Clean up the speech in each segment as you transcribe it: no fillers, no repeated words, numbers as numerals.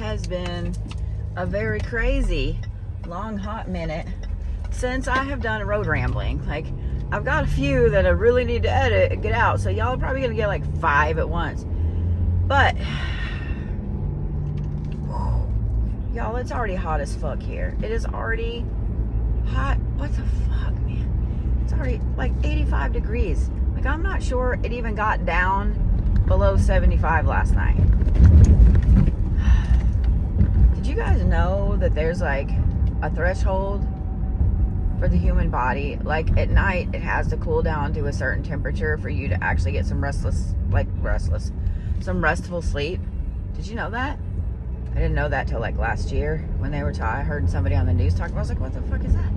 has been a very crazy, long, hot minute since I have done road rambling. Like, I've got a few that I really need to edit and get out, so y'all are probably gonna get like 5 at once. But, y'all, it's already hot as fuck here. It is already hot. What the fuck, man? It's already like 85 degrees. Like, I'm not sure it even got down below 75 last night. Did you guys know that there's like a threshold for the human body? Like, at night it has to cool down to a certain temperature for you to actually get some some restful sleep. Did you know that? I didn't know that till like last year when they were I heard somebody on the news talking about it. I was like, what the fuck is that?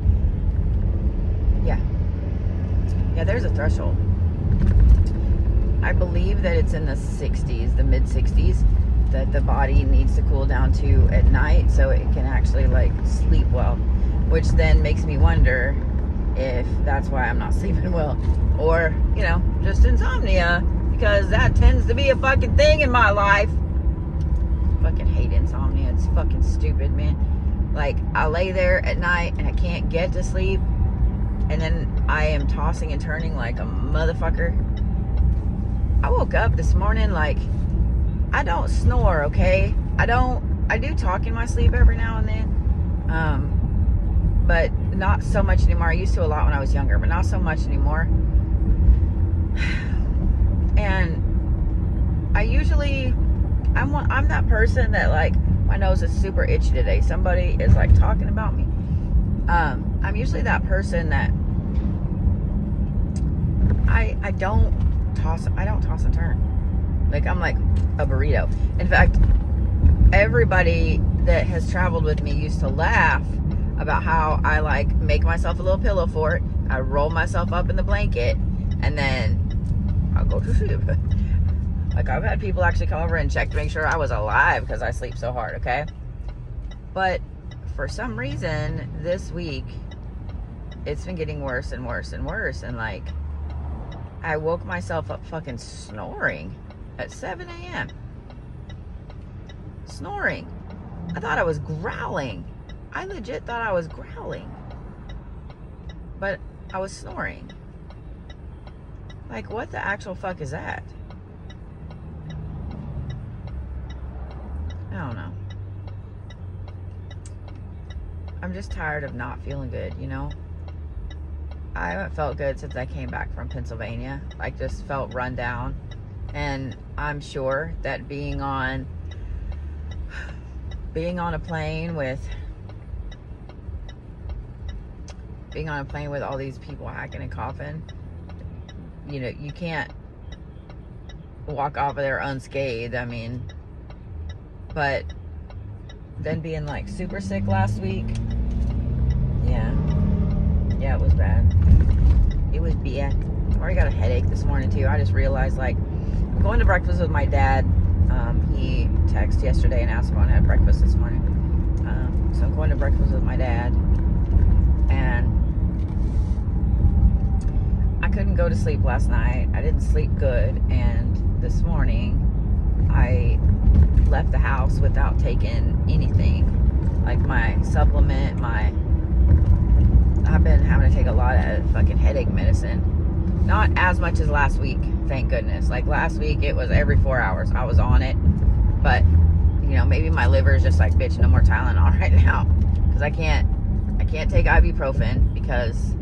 Yeah, there's a threshold. I believe that it's in the 60s, the mid 60s, that the body needs to cool down to at night so it can actually like sleep well, which then makes me wonder if that's why I'm not sleeping well, or, you know, just insomnia, because that tends to be a fucking thing in my life. Fucking hate insomnia. It's fucking stupid, man. Like, I lay there at night and I can't get to sleep, and then I am tossing and turning like a motherfucker. I woke up this morning, like, I don't snore, okay? I do talk in my sleep every now and then, but not so much anymore. I used to a lot when I was younger, but not so much anymore. And I usually, I'm that person that, like, my nose is super itchy today. Somebody is like talking about me. I'm usually that person that I don't toss and turn. Like, I'm like a burrito. In fact, everybody that has traveled with me used to laugh about how I like make myself a little pillow fort. I roll myself up in the blanket and then I'll go to sleep. Like, I've had people actually come over and check to make sure I was alive because I sleep so hard, okay? But for some reason this week it's been getting worse and worse and worse, and like, I woke myself up fucking snoring at 7 a.m. Snoring. I thought I was growling. I legit thought I was growling. But I was snoring. Like, what the actual fuck is that? I don't know. I'm just tired of not feeling good, you know? I haven't felt good since I came back from Pennsylvania. Like, just felt run down. And I'm sure that being on a plane with all these people hacking and coughing, you know, you can't walk off of there unscathed. I mean, but then being like super sick last week, yeah, it was bad. It was bad. I already got a headache this morning too. I just realized, like, I'm going to breakfast with my dad. He texted yesterday and asked if I wanted to have breakfast this morning. So I'm going to breakfast with my dad, and I couldn't go to sleep last night. I didn't sleep good, and this morning I left the house without taking anything, like my supplement, I've been having to take a lot of fucking headache medicine. Not as much as last week, thank goodness. Like, last week it was every 4 hours I was on it, but you know, maybe my liver is just like, bitch, no more Tylenol right now, because I can't take ibuprofen because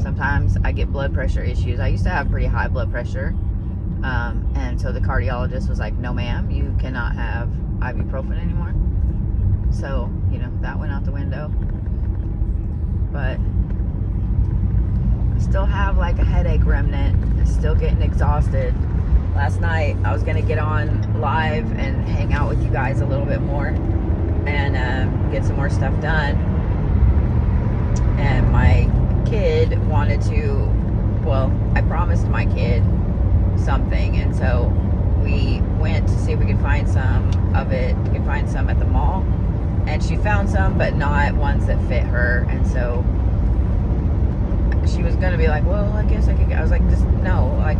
sometimes I get blood pressure issues. I used to have pretty high blood pressure, and so the cardiologist was like, no ma'am, you cannot have ibuprofen anymore. So, you know, that went out the window. But I still have like a headache remnant. I'm still getting exhausted. Last night I was gonna get on live and hang out with you guys a little bit more and get some more stuff done. And my kid wanted to, well, I promised my kid something, and so we went to see if we could find some of it. We could find some at the mall, and she found some, but not ones that fit her. And so she was gonna be like, well, I guess I could. I was like, just no, like,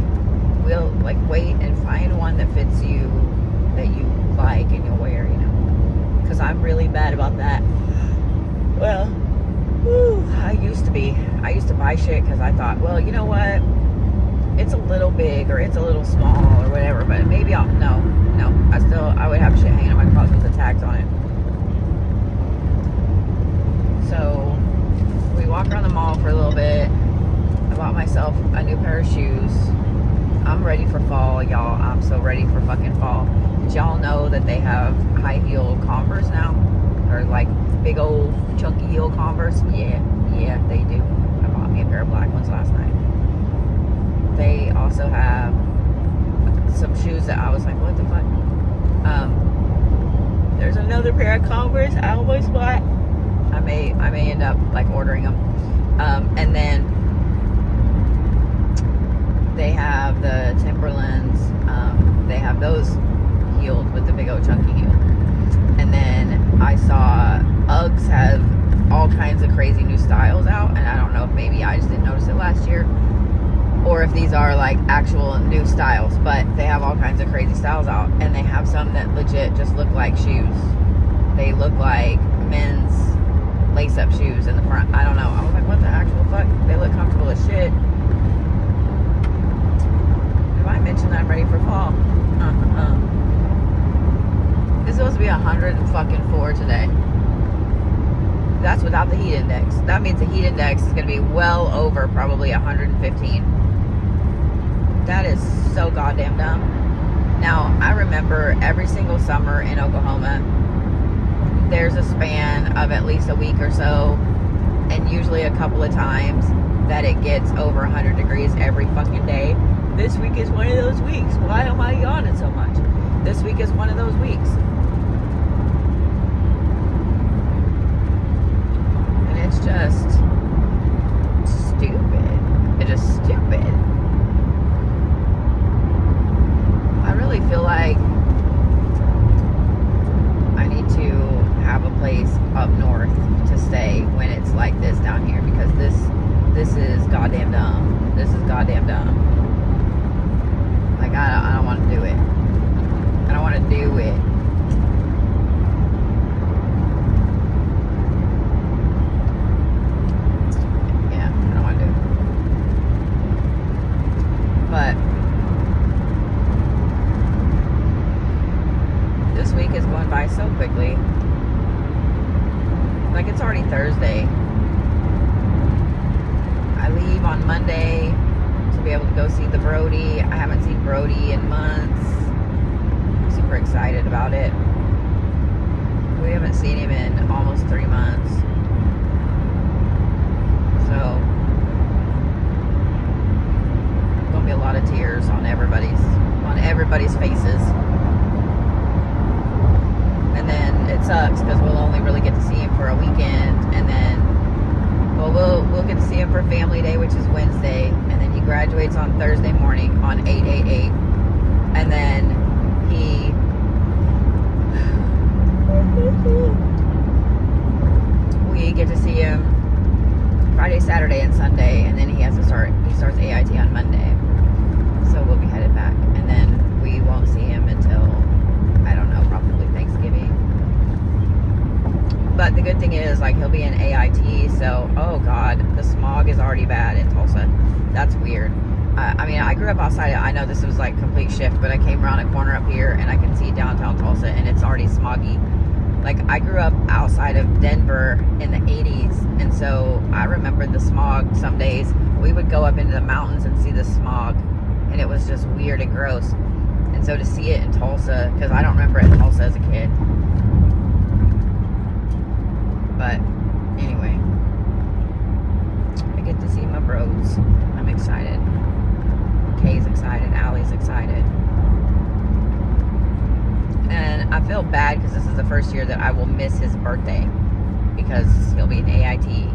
we'll like wait and find one that fits you, that you like and you'll wear, you know, because I'm really bad about that. Well, I used to be. I used to buy shit because I thought, well, you know what? It's a little big or it's a little small or whatever, but maybe I'll, no. I would have shit hanging in my closet with the tags on it. So, we walked around the mall for a little bit. I bought myself a new pair of shoes. I'm ready for fall, y'all. I'm so ready for fucking fall. Did y'all know that they have high heel Converse now? Or like big old chunky heel Converse? Yeah, they do. I bought me a pair of black ones last night. They also have some shoes that I was like, what the fuck? There's another pair of Converse I almost bought. I may end up like ordering them. And then they have the Timberlands. They have those heeled with the big old chunky heel. And then I saw Uggs have all kinds of crazy new styles out, and I don't know if maybe I just didn't notice it last year, or if these are like actual new styles, but they have all kinds of crazy styles out, and they have some that legit just look like shoes. They look like men's lace-up shoes in the front. I don't know. I was like, what the actual fuck? They look comfortable as shit. Did I mention that I'm ready for fall? It's supposed to be 104 today. That's without the heat index. That means the heat index is going to be well over probably 115. That is so goddamn dumb. Now, I remember every single summer in Oklahoma, there's a span of at least a week or so, and usually a couple of times, that it gets over 100 degrees every fucking day. This week is one of those weeks. Why am I yawning so much? This week is one of those weeks. And it's just stupid. It's just stupid. I really feel like I need to have a place up north to stay when it's like this down here, because this is goddamn dumb. This is goddamn dumb. Like, I don't want to do it. I don't want to do it. Yeah, I don't want to do it. But this week is going by so quickly. Like, it's already Thursday. I leave on Monday to be able to go see the Brody. I haven't seen Brody in months. I'm super excited about it. We haven't seen him in almost 3 months. So, there's gonna be a lot of tears on everybody's faces. And then it sucks because we'll only really get to see him for a weekend, and then we'll get to see him for Family Day, which is Wednesday, and then he graduates on Thursday morning on 8/8/8, and then we get to see him Friday, Saturday, and Sunday, and then he starts AIT on Monday, so we'll be headed back, and then we won't see him until, I don't know, probably Thanksgiving. But the good thing is, like, he'll be in AIT, so, oh god, the smog is already bad in Tulsa. That's weird. I mean, I grew up outside. I know this was like complete shift, but I came around a corner up here and I can see downtown Tulsa, and it's already smoggy. Like, I grew up outside of Denver in the 80s, and so I remember the smog. Some days we would go up into the mountains and see the smog, and it was just weird and gross. And so to see it in Tulsa, because I don't remember it in Tulsa as a kid. But anyway, I get to see my bros. I'm excited. Kay's excited. Allie's excited. And I feel bad because this is the first year that I will miss his birthday, because he'll be in AIT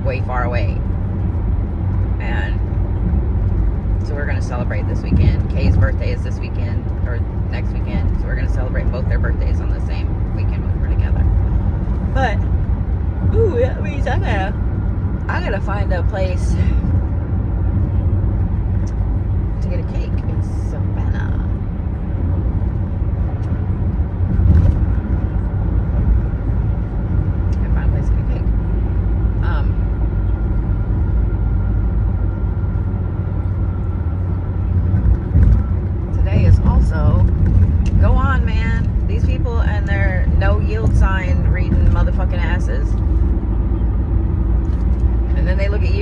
way far away. And so we're going to celebrate this weekend. Kay's birthday is this weekend, or next weekend. So we're going to celebrate both their birthdays on the same weekend when we're together. But, ooh, that means I gotta find a place to get a cake in Savannah.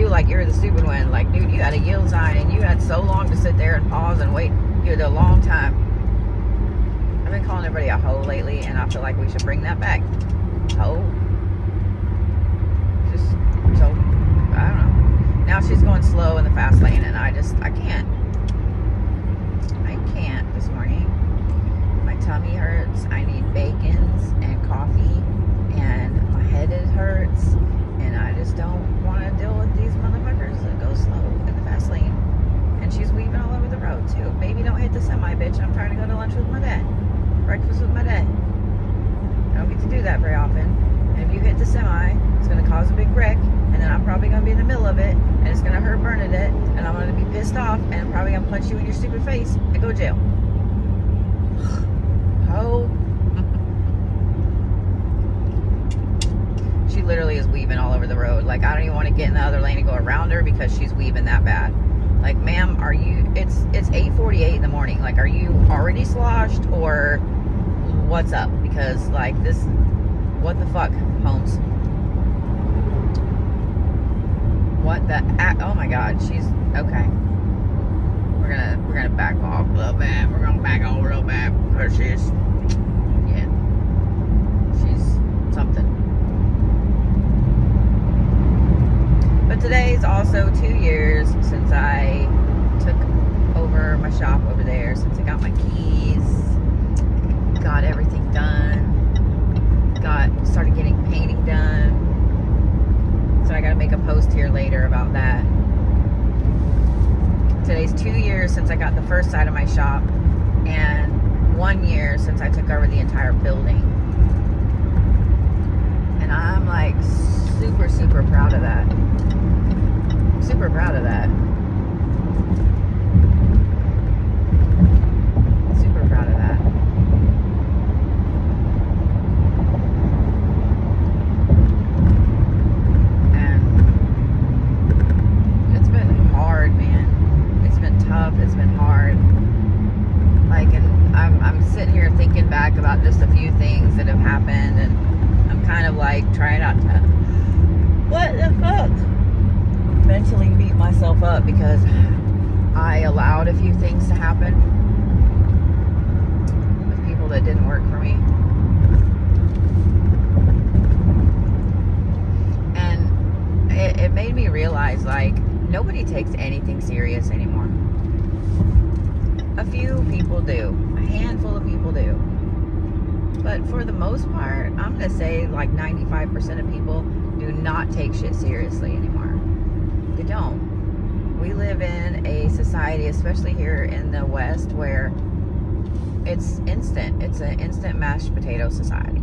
like you're the stupid one. Like, dude, you had a yield sign and you had so long to sit there and pause and wait. You had a long time. I've been calling everybody a hoe lately, and I feel like we should bring that back. Hoe. Just so, I don't know. Now she's going slow in the fast lane, and I can't. I can't this morning. My tummy hurts. I need bacons and coffee, and my head hurts, and I just don't want to deal with these motherfuckers that go slow in the fast lane. And she's weaving all over the road too. Baby, don't hit the semi, bitch. I'm trying to go to lunch with my dad. Breakfast with my dad. I don't get to do that very often. And if you hit the semi, it's going to cause a big wreck, and then I'm probably going to be in the middle of it, and it's going to hurt Bernadette, and I'm going to be pissed off, and I'm probably going to punch you in your stupid face and go to jail. Oh. She literally is weaving all over the road. Like, I don't even want to get in the other lane and go around her because she's weaving that bad. Like, ma'am, are you, it's 8:48 in the morning. Like, are you already sloshed, or what's up? Because, like, this, what the fuck, Holmes? What the, oh my God, she's, okay. We're gonna back off a little bit. We're gonna back off a little bit because she's something. But today's also 2 years since I took over my shop over there, since I got my keys, got everything done, started getting painting done. So I gotta make a post here later about that. Today's 2 years since I got the first side of my shop, and 1 year since I took over the entire building. And I'm like super, super proud of that. Super proud of that. Super proud of that. And it's been hard, man. It's been tough. It's been hard. Like, and I'm sitting here thinking back about just a few things that have happened, and I'm kind of like trying not to, what the fuck? Mentally beat myself up because I allowed a few things to happen with people that didn't work for me. And it made me realize, like, nobody takes anything serious anymore. A few people do. A handful of people do. But for the most part, I'm going to say like 95% of people do not take shit seriously anymore. They don't. We live in a society, especially here in the West, where it's instant. It's an instant mashed potato society.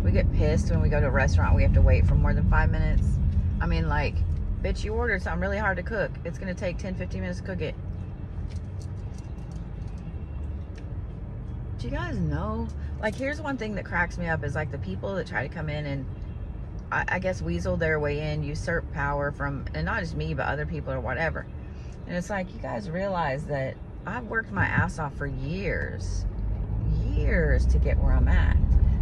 We get pissed when we go to a restaurant. We have to wait for more than 5 minutes. I mean, like, bitch, you ordered something really hard to cook. It's going to take 10-15 minutes to cook it. Do you guys know? Like, here's one thing that cracks me up is, like, the people that try to come in and I guess weasel their way in, usurp power from, and not just me, but other people or whatever. And it's like, you guys realize that I've worked my ass off for years to get where I'm at.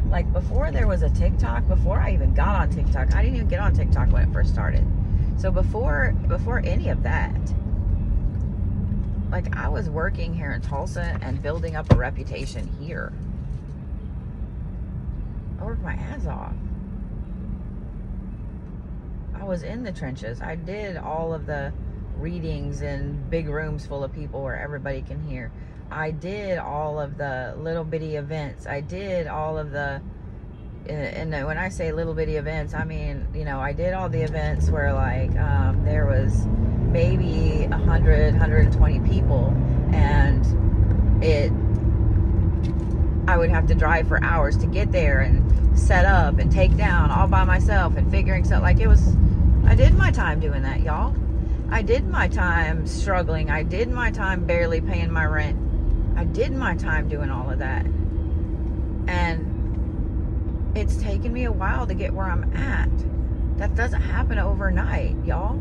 Like, before there was a TikTok, before I even got on TikTok, I didn't even get on TikTok when it first started. So before any of that, like, I was working here in Tulsa and building up a reputation here. I worked my ass off. I was in the trenches. I did all of the readings in big rooms full of people where everybody can hear. I did all of the little bitty events. I did all of the, and when I say little bitty events, I mean, you know, I did all the events where, like, there was maybe 100, 120 people, and I would have to drive for hours to get there and set up and take down all by myself and figuring stuff. Like, it was, I did my time doing that, y'all. I did my time struggling. I did my time barely paying my rent. I did my time doing all of that. And it's taken me a while to get where I'm at. That doesn't happen overnight, y'all.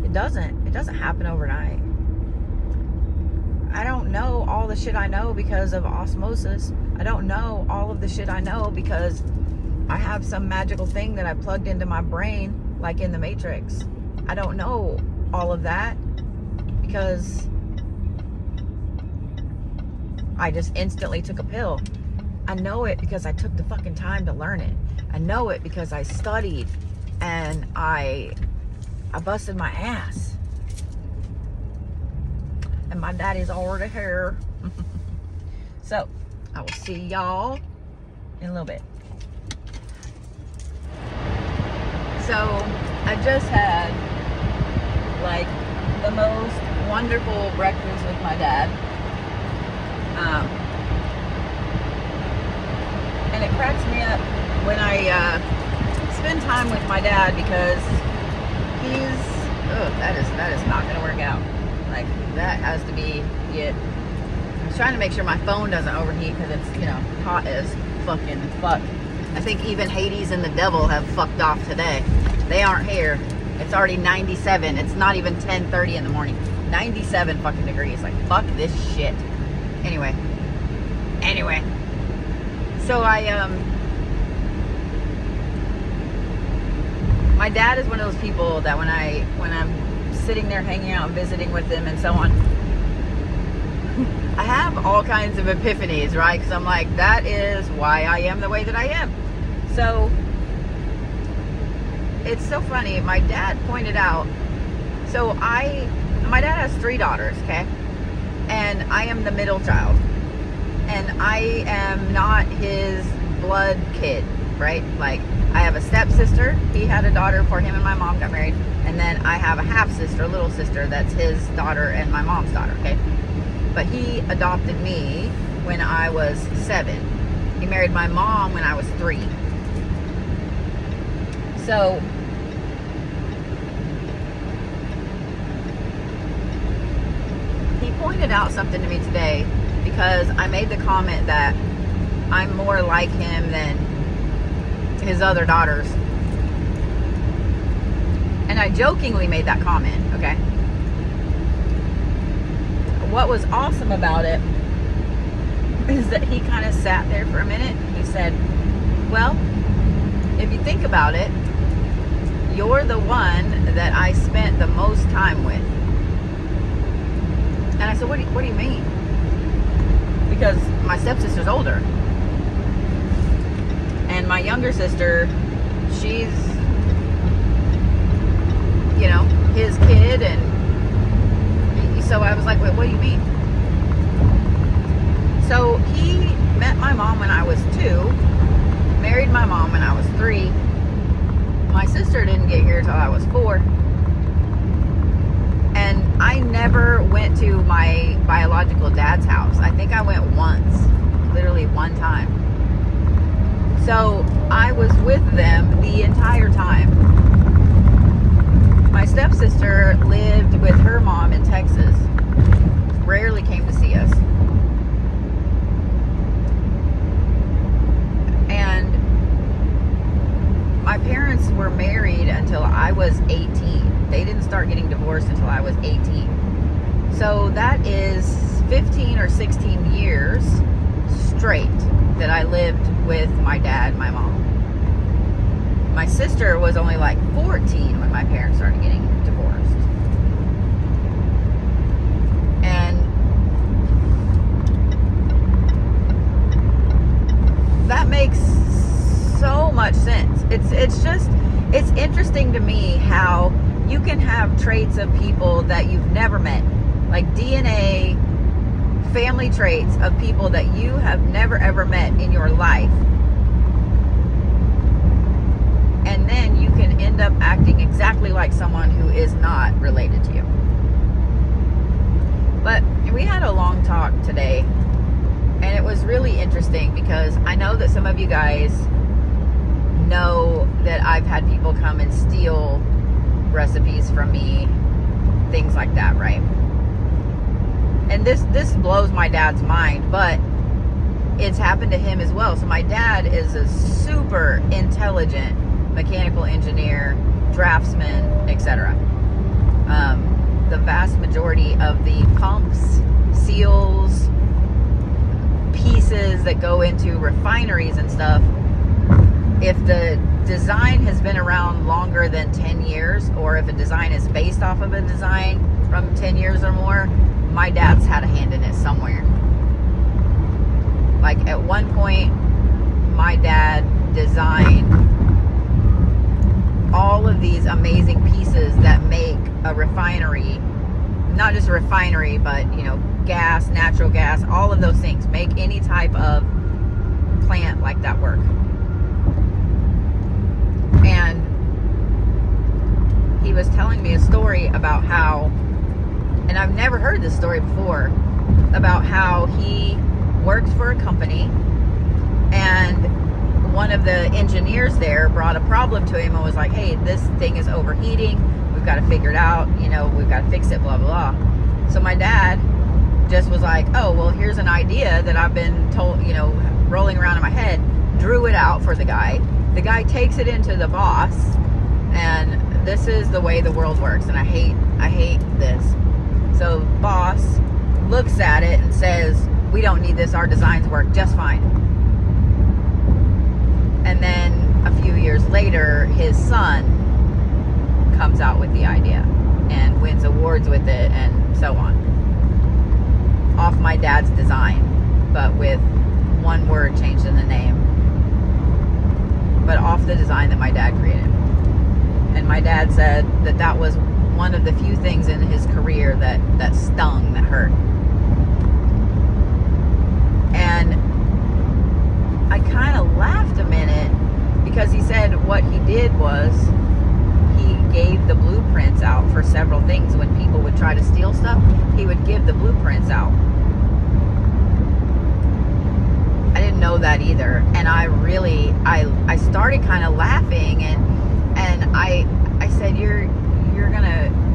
It doesn't happen overnight. I don't know all the shit I know because of osmosis. I don't know all of the shit I know because I have some magical thing that I plugged into my brain, like in the Matrix. I don't know all of that because I just instantly took a pill. I know it because I took the fucking time to learn it. I know it because I studied and I busted my ass. And my daddy's already here. So, I will see y'all in a little bit. So, I just had like the most wonderful breakfast with my dad. And it cracks me up when I spend time with my dad because that is not going to work out. Like, that has to be it. I'm trying to make sure my phone doesn't overheat because it's, hot as fucking fuck. I think even Hades and the devil have fucked off today. They aren't here. It's already 97. It's not even 10:30 in the morning. 97 fucking degrees. Like, fuck this shit. Anyway. So my dad is one of those people that when I'm sitting there hanging out and visiting with him and so on, I have all kinds of epiphanies, right? Because I'm like, that is why I am the way that I am. So it's so funny. My dad pointed out, my dad has 3 daughters, okay? And I am the middle child. And I am not his blood kid, right? Like, I have a stepsister. He had a daughter before him and my mom got married. And then I have a half-sister, a little sister, that's his daughter and my mom's daughter, okay? But he adopted me when I was 7. He married my mom when I was 3. So he pointed out something to me today because I made the comment that I'm more like him than his other daughters. And I jokingly made that comment, okay? What was awesome about it is that he kind of sat there for a minute. He said, well, if you think about it, you're the one that I spent the most time with. And I said, what do you mean? Because my stepsister's older. And my younger sister, she's, his kid. And so I was like, wait, what do you mean? So he met my mom when I was 2, married my mom when I was 3. My sister didn't get here till I was 4. And I never went to my biological dad's house. I think I went once, literally one time. So I was with them the entire time. My stepsister lived with her mom in Texas. Rarely came to see us. And my parents were married until I was 18. They didn't start getting divorced until I was 18. So that is 15 or 16 years straight that I lived with my dad, my mom. My sister was only like 14 when my parents started getting divorced. And that makes so much sense. It's interesting to me how you can have traits of people that you've never met, like DNA, family traits of people that you have never ever met in your life. And then you can end up acting exactly like someone who is not related to you. But we had a long talk today, and it was really interesting because I know that some of you guys know that I've had people come and steal recipes from me, things like that, right? And this blows my dad's mind, but it's happened to him as well. So my dad is a super intelligent mechanical engineer, draftsman, etc. The vast majority of the pumps, seals, pieces that go into refineries and stuff, if the design has been around longer than 10 years, or if a design is based off of a design from 10 years or more, my dad's had a hand in it somewhere. Like at one point, my dad designed all of these amazing pieces that make a refinery, not just a refinery, but gas, natural gas, all of those things, make any type of plant like that work. And he was telling me a story about how, and I've never heard this story before, about how he worked for a company, and one of the engineers there brought a problem to him and was like, hey, this thing is overheating, we've got to figure it out, we've got to fix it, blah, blah, blah. So my dad just was like, oh, well, here's an idea that I've been told, rolling around in my head, drew it out for the guy. The guy takes it into the boss, and this is the way the world works, and I hate this. So boss looks at it and says, we don't need this, our designs work just fine. And then a few years later, his son comes out with the idea and wins awards with it and so on. Off my dad's design, but with one word changed in the name. But off the design that my dad created. And my dad said that was one of the few things in his career that stung, that hurt. And I kind of laughed a minute, because he said what he did was he gave the blueprints out for several things. When people would try to steal stuff, he would give the blueprints out. I didn't know that either, and I started kind of laughing, and I said,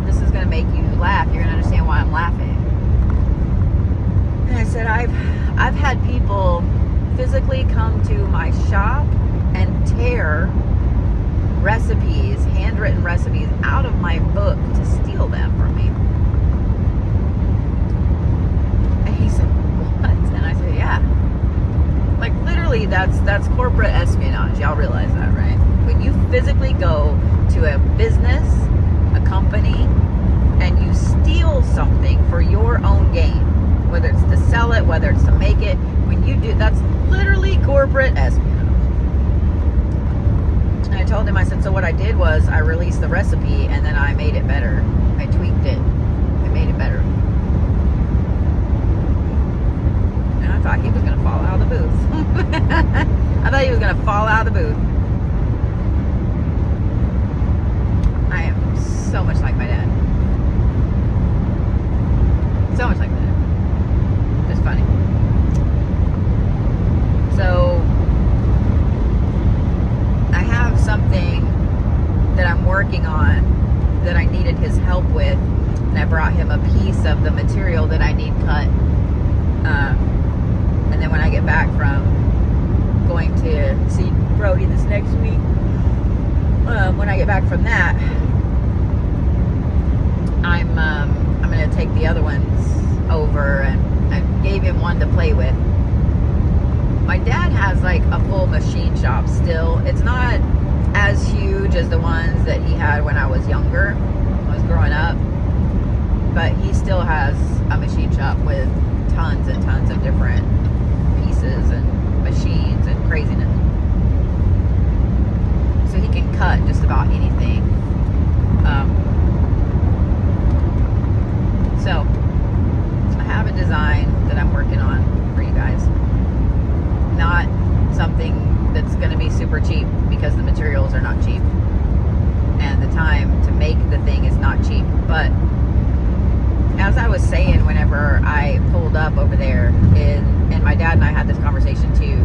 this is gonna make you laugh, you're gonna understand why I'm laughing. And I said, I've had people physically come to my shop and tear recipes, handwritten recipes, out of my book to steal them from me. And he said, what? And I said, yeah. Like literally, that's corporate espionage. Y'all realize that, right? When you physically go to a business, a company, and you steal something for your own gain, whether it's to sell it, whether it's to make it, when you do, that's literally corporate espionage. And I told him, I said, so what I did was I released the recipe and then I made it better. I tweaked it. I made it better. And I thought he was going to fall out of the booth. I thought he was going to fall out of the booth. I am so much like my dad. So much like my dad. It's funny. So I have something that I'm working on that I needed his help with, and I brought him a piece of the material that I need cut. And then when I get back from going to see Brody this next week, when I get back from that, I'm going to take the other ones over, and I gave him one to play with. My dad has like a full machine shop still. It's not as huge as the ones that he had when I was younger, when I was growing up, but he still has a machine shop with tons and tons of different pieces and machines and craziness. So he can cut just about anything. So I have a design that I'm working on for you guys. Not something that's going to be super cheap, because the materials are not cheap and the time to make the thing is not cheap. But as I was saying, whenever I pulled up over there, and my dad and I had this conversation too,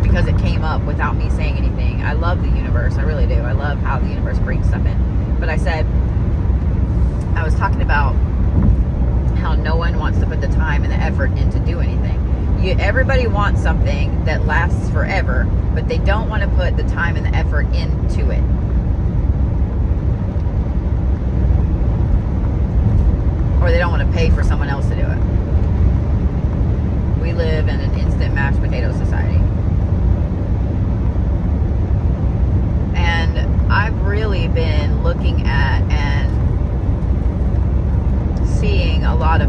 because it came up without me saying anything. I love the universe, I really do. I love how the universe brings stuff in. But I was talking about how no one wants to put the time and the effort in to do anything. Everybody wants something that lasts forever, but they don't want to put the time and the effort into it. Or they don't want to pay for someone else to do it. We live in an instant mashed potato society.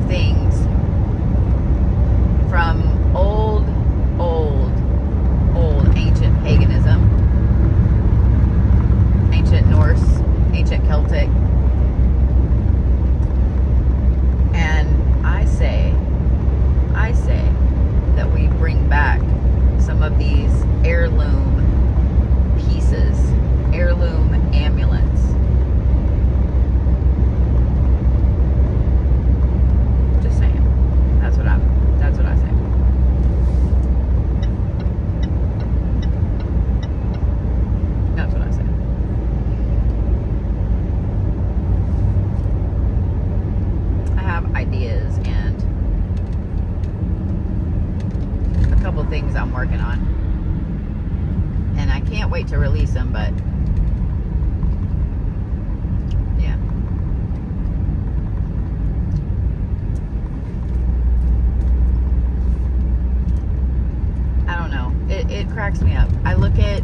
of things from old ancient paganism, ancient Norse, ancient Celtic. And I say that we bring back some of these heirloom pieces, heirloom amulets. Just saying. That's what I say. That's what I say. I have ideas and a couple things I'm working on, and I can't wait to release them, but yeah. I don't know, it cracks me up. I look at,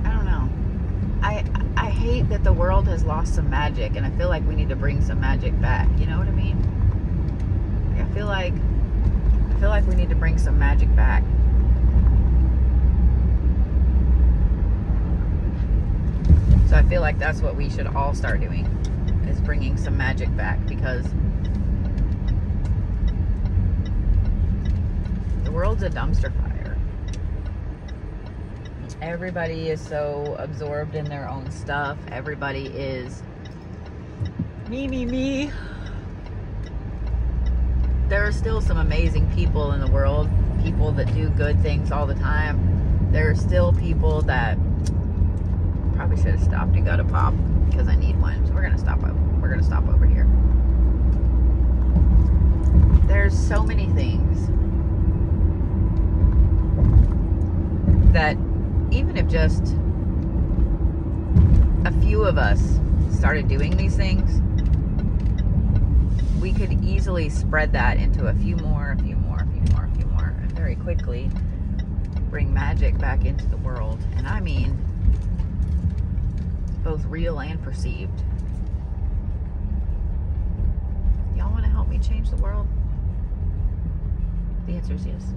I don't know, I hate that the world has lost some magic, and I feel like we need to bring some magic back. You know what I mean? I feel like we need to bring some magic back. So I feel like that's what we should all start doing, is bringing some magic back, because the world's a dumpster fire. Everybody is so absorbed in their own stuff. Everybody is me. There are still some amazing people in the world, people that do good things all the time. There are still people that probably should have stopped and got a pop, because I need one. So we're gonna stop over here. There's so many things that even if just a few of us started doing these things, we could easily spread that into a few more, and very quickly bring magic back into the world. And I mean both real and perceived. Y'all want to help me change the world? The answer is yes.